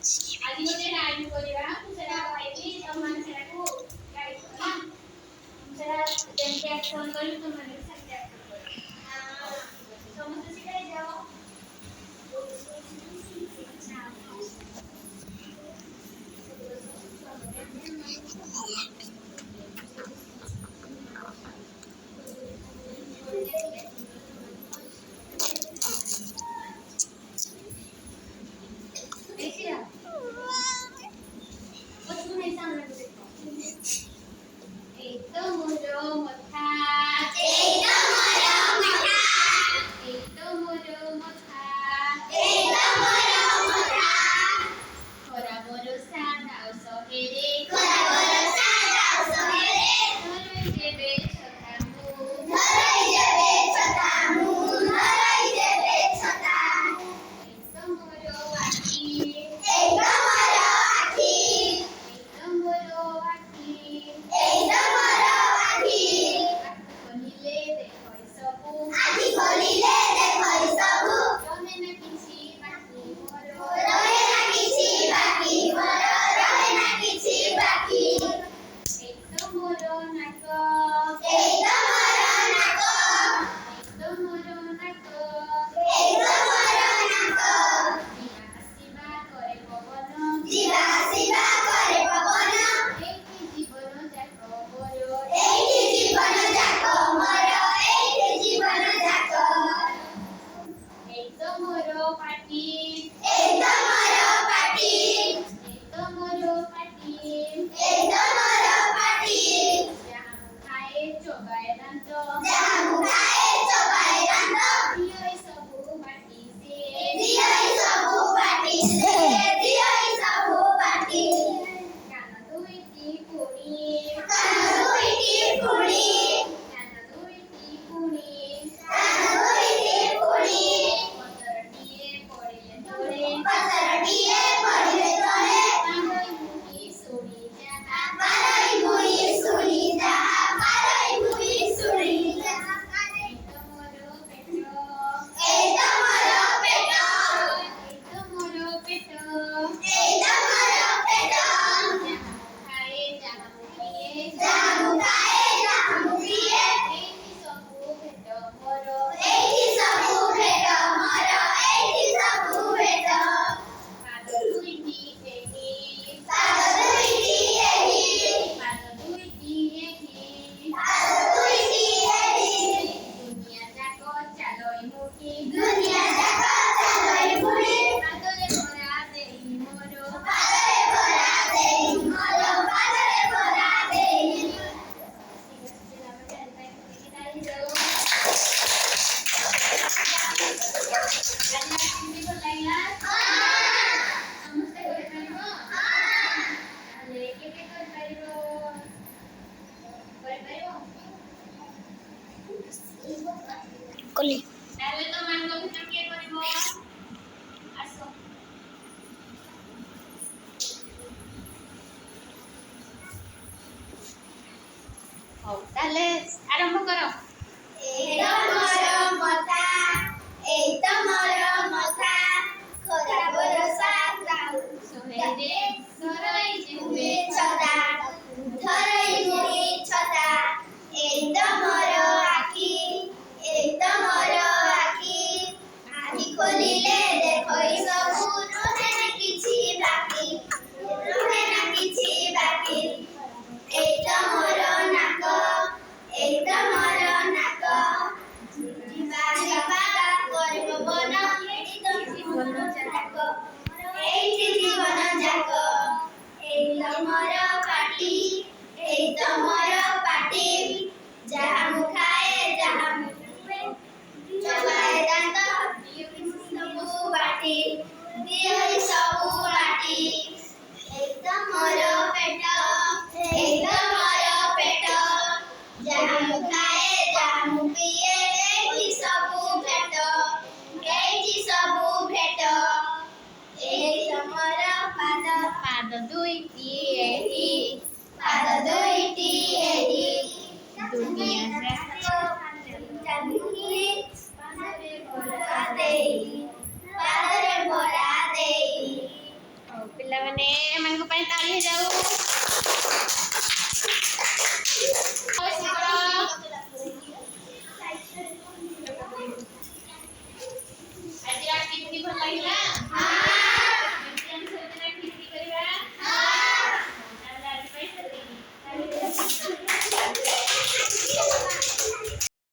ଆଜି ଗୋଟେ ରାଇମ୍ କରିବା ମୁଁ ସେଟା କହିବି ତମମାନେ ସେଟାକୁ ରାଇଟ୍ କରିବା ସେଟା ଯେମିତି ଆକ୍ସନ କରିବି ତମମାନେ ବି ସେମିତି ଆକ୍ସନ କରିବ ସମସ୍ତେ ଶିଖାଇ ଯାଅ देखिए बच्चों नहीं सामने को देखो एक तो मोरो मथा खरा मोरो सादा सहेरे धरई देबे छतामु एक तो मोरो आखी कली ତାହେଲେ ତ ମାନଙ୍କ ଭିତରୁ କିଏ କରିବ ଆସ ହଉ ତାହେଲେ ଆରମ୍ଭ କର ସହେରେ ଧରଇ ଯେବେ पाद दुई